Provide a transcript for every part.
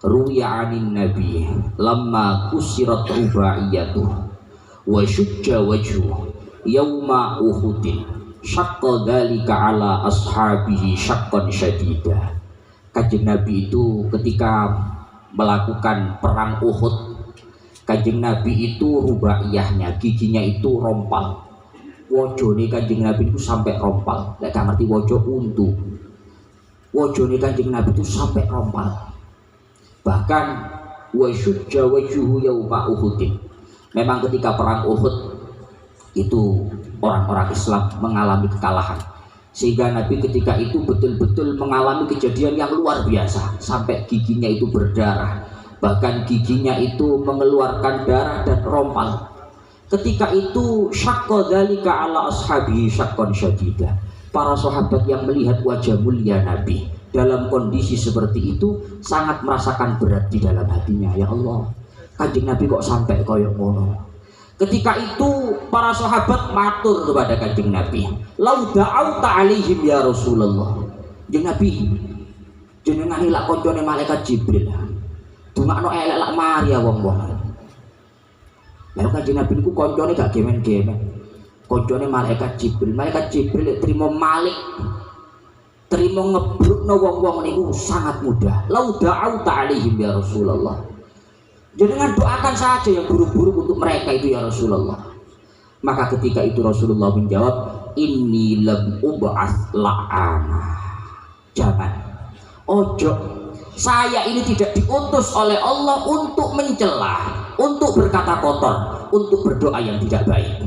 ruwiya anin nabi lamma kusirat rubaiyatuh wa syujja wajhu yauma uhudin syaqqa dzalika ala ashabihi syaqqan syadida. Kanjeng Nabi itu ketika melakukan perang Uhud, Kanjeng Nabi itu rubaiyahnya, giginya itu rompal. Wajone Kanjeng Nabi itu sampai rompal. Lek gak ngerti wajo untu. Wajone Kanjeng Nabi itu sampai rompal. Bahkan wa syujja wajhuhu yauma uhudin. Memang ketika perang Uhud itu orang-orang Islam mengalami kekalahan, sehingga Nabi ketika itu betul-betul mengalami kejadian yang luar biasa sampai giginya itu berdarah, bahkan giginya itu mengeluarkan darah dan rompal. Ketika itu syaqqa dzalika ala ashabi syaqqan syadida. Para sahabat yang melihat wajah mulia Nabi dalam kondisi seperti itu sangat merasakan berat di dalam hatinya. Ya Allah, Kanjeng Nabi kok sampai koyok ngono. Ketika itu para sahabat matur kepada Kanjeng Nabi, "Lau da'auta alaihim ya Rasulullah." Kanjeng Nabi, jenengan ilak koncone malaikat Jibril. Dongakno elek lak mari ya wong-wong. Lalu Kanjeng Nabi niku koncone gak gemen-gemen. Koncone malaikat Jibril. Malaikat Jibril trimo malik, trimo ngebrukno wong-wong niku sangat mudah. "Lau da'auta alaihim ya Rasulullah." Jangan doakan saja yang buruk-buruk untuk mereka itu ya Rasulullah. Maka ketika itu Rasulullah menjawab, "Inni lam ub'ats la'ana." Jangan, ojo, saya ini tidak diutus oleh Allah untuk mencela, untuk berkata kotor, untuk berdoa yang tidak baik.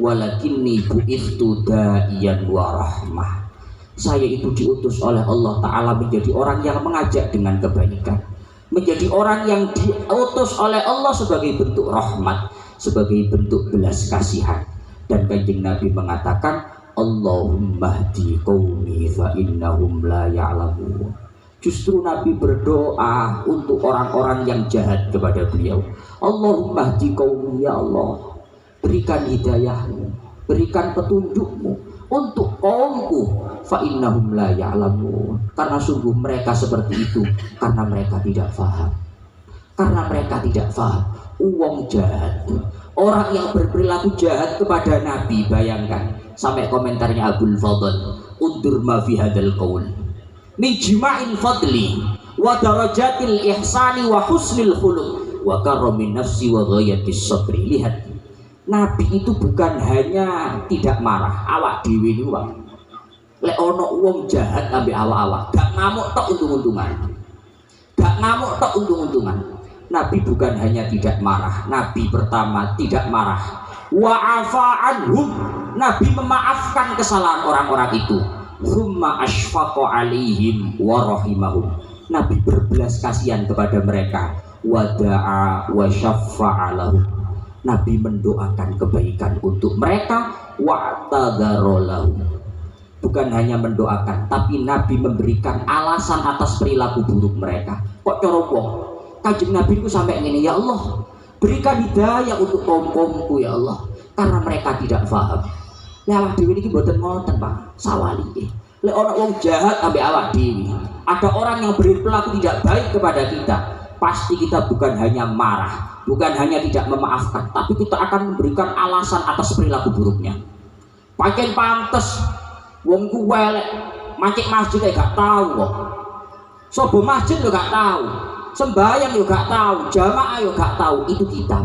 Walakinni bu'ithtu da'iyan wa rahmah. Saya itu diutus oleh Allah Ta'ala menjadi orang yang mengajak dengan kebaikan, menjadi orang yang diutus oleh Allah sebagai bentuk rahmat, sebagai bentuk belas kasihan. Dan Kanjeng Nabi mengatakan, Allahumma hdi qaumi fa innahum la ya'lamun. Justru Nabi berdoa untuk orang-orang yang jahat kepada beliau. Allahumma hdi qaumi, ya Allah, berikan hidayahmu, berikan petunjukmu untuk kaumku, fa innahum la ya'lamun. Karena sungguh mereka seperti itu karena mereka tidak faham. Karena mereka tidak faham. Uang jahat, orang yang berperilaku jahat kepada Nabi, bayangkan. Sampai komentarnya Abdul Fadl, undur ma fi hadzal qaul min jima'il fadli wa darajatil ihsani wa husnil khuluq wa karamin nafsi wa ghayatis sabri. Lihat, Nabi itu bukan hanya tidak marah, awak dhewe niku wae. Lek ono wong jahat ambek awak-awak, gak ngamuk tok untung-untungan. Gak ngamuk tok untung-untungan. Nabi bukan hanya tidak marah, Nabi pertama tidak marah. Wa afa anhum, Nabi memaafkan kesalahan orang-orang itu. Tsumma asfaqa alaihim wa rahimahum, Nabi berbelas kasihan kepada mereka. Wa da'a wa syaffa'a lahum, Nabi mendoakan kebaikan untuk mereka. Wa tadzara lahum, bukan hanya mendoakan, tapi Nabi memberikan alasan atas perilaku buruk mereka. Kok corobong? Kanjeng Nabi itu sampai ngene, ya Allah, berikan hidayah untuk kaum-kaumku ya Allah, karena mereka tidak paham. Lah awak dhewe niki mboten ngoten, Pak. Sawali. Lek ana wong jahat ambek awak dhewe, ada orang yang berperilaku tidak baik kepada kita, pasti kita bukan hanya marah, bukan hanya tidak memaafkan, tapi kita akan memberikan alasan atas perilaku buruknya. Pancen pantes wong ku welek, mancik masjid gak tahu kok. Sobo masjid yo gak tahu, sembahyang yo gak tahu, jamaah yo gak tahu, itu kita.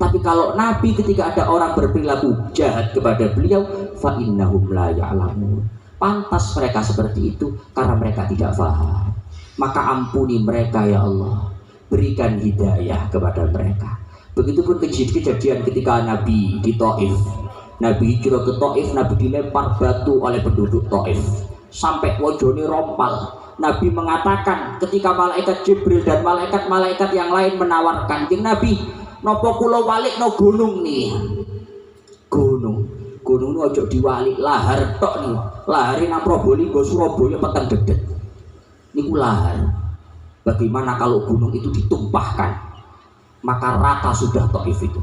Tapi kalau Nabi ketika ada orang berperilaku jahat kepada beliau, fa innahum la ya'lamun, pantas mereka seperti itu karena mereka tidak paham. Maka ampuni mereka ya Allah, berikan hidayah kepada mereka. Begitupun kejadian ketika Nabi di Taif, Nabi hijrah ke Taif, Nabi dilempar batu oleh penduduk Taif sampai wajone rompal. Nabi mengatakan ketika malaikat Jibril dan malaikat-malaikat yang lain menawarkan, "Jeng Nabi, nopo kula walik no gunung nih." Gunung itu ojo diwalik, lahar tok nih. Lahare nang Probolinggo, Surabaya peteng dedet. Niku lahar. Bagaimana kalau gunung itu ditumpahkan? Maka rata sudah Taif itu.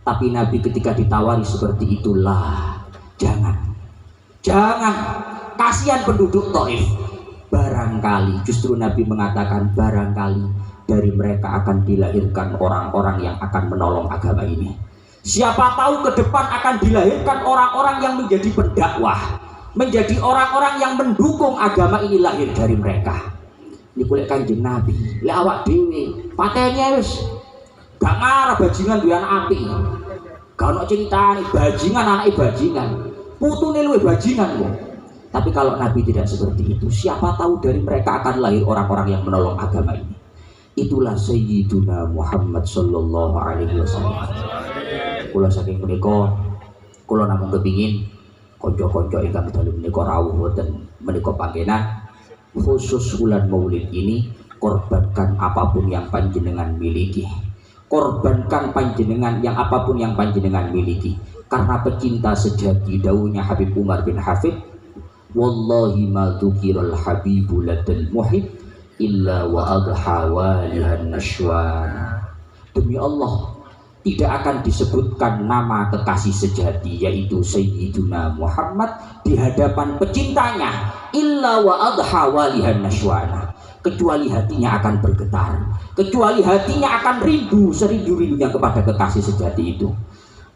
Tapi Nabi ketika ditawari seperti itulah, jangan, kasihan penduduk Taif. Barangkali, justru Nabi mengatakan barangkali dari mereka akan dilahirkan orang-orang yang akan menolong agama ini. Siapa tahu ke depan akan dilahirkan orang-orang yang menjadi pendakwah, menjadi orang-orang yang mendukung agama ini lahir dari mereka. Ini kulit Kanjeng Nabi, lek awak dhewe patene wis gak ngarah bajingan duwe anak api. Gak ono ceritane bajingan anake bajingan, putune luwe bajingan kok. Tapi kalau Nabi tidak seperti itu, siapa tahu dari mereka akan lahir orang-orang yang menolong agama ini. Itulah Sayyiduna Muhammad sallallahu alaihi wasallam. Kula saking menika kula namung kepingin kanca-kanca ingkang dalu menika rawuh wonten menika panggenan khusus bulan Maulid ini, korbankan apapun yang panjenengan miliki. Korbankan panjenengan yang apapun yang panjenengan miliki. Karena pecinta sejati, dawuhnya Habib Umar bin Hafid, wallahi ma dzukiral habibu ladal muhib illa wa adha walihan nashwan. Demi Allah, tidak akan disebutkan nama kekasih sejati yaitu Sayyiduna Muhammad di hadapan pecintanya illa wa adha walihan nashwana, kecuali hatinya akan bergetar, kecuali hatinya akan rindu serindu-rindunya kepada kekasih sejati itu.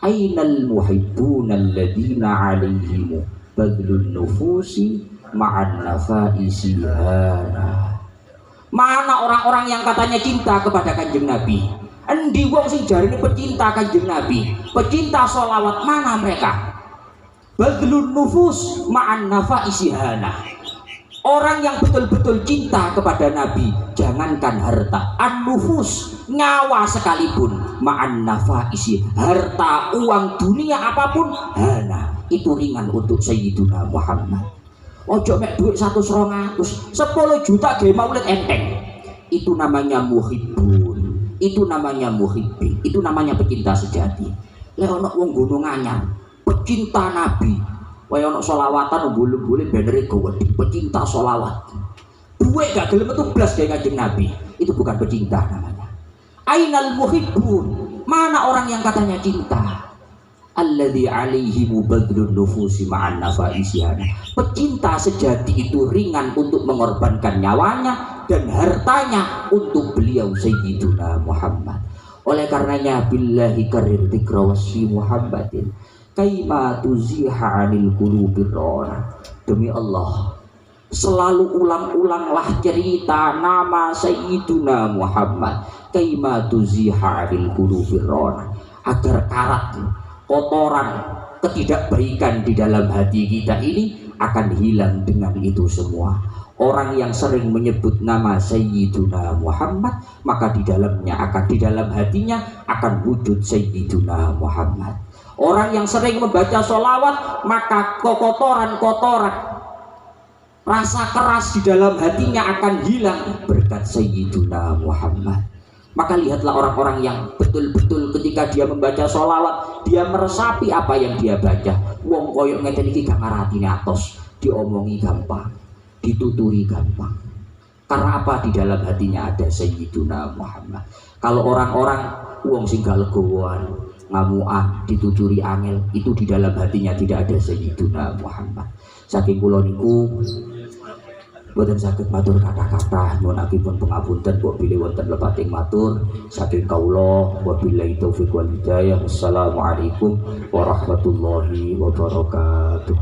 Ainal muhibbuna alladhina alaihimu badlun nufusi ma'an nafaisi hana. Mana orang-orang yang katanya cinta kepada Kanjeng Nabi? Endi wong sing jarine pecinta Kanjeng Nabi, pecinta sholawat, mana mereka? Badlun nufus ma'an nafaisi hana. Orang yang betul-betul cinta kepada Nabi, jangankan harta, an-nufus, nyawa sekalipun, ma'an nafaisi, harta, uang, dunia apapun, hana, itu ringan untuk Sayyiduna Muhammad. Ojo mek duit 100-200, 10 juta ge maulid enteng. Itu namanya muhibbun, itu namanya muhibbin, itu namanya pecinta sejati. Lek ono wong gunung anyar, pecinta Nabi, kaya ono sholawatan boleh benere gede, pecinta sholawat. Duit gak gelem metu blas gawe Kanjeng Nabi, itu bukan pecinta namanya. Ainal muhibbun, mana orang yang katanya cinta? Alladzi alaihi mubadlun nufusi ma'an nafaisiana. Pecinta sejati itu ringan untuk mengorbankan nyawanya dan hartanya untuk beliau Sayyiduna Muhammad. Oleh karenanya billahi karir dzikra wasfi Muhammadin kaima tuziha 'anil qulubir rona. Demi Allah, selalu ulang-ulanglah cerita nama Sayyiduna Muhammad kaima tuziha 'anil qulubir rona, agar karat, kotoran, ketidakbaikan di dalam hati kita ini akan hilang dengan itu semua. Orang yang sering menyebut nama Sayyiduna Muhammad, maka di dalam hatinya akan wujud Sayyiduna Muhammad. Orang yang sering membaca sholawat, maka kotoran-kotoran, rasa keras di dalam hatinya akan hilang berkat Sayyiduna Muhammad. Maka lihatlah orang-orang yang betul-betul ketika dia membaca sholawat, dia meresapi apa yang dia baca. Wong koyok ngeten iki gak ngarati atos, diomongi gampang, dituturi gampang. Karena apa? Di dalam hatinya ada Sayyiduna Muhammad. Kalau orang-orang wong sing gak legowoan, ngamuan, dituturi angel, itu di dalam hatinya tidak ada Sayyiduna Muhammad. Saking kula niku boten saged matur kata-kata, nyuwun agipun pangapunten kok bilih wonten lepating matur saking kawula. Wabillahi taufiq wal hidayah. Wassalamualaikum warahmatullahi wabarakatuh.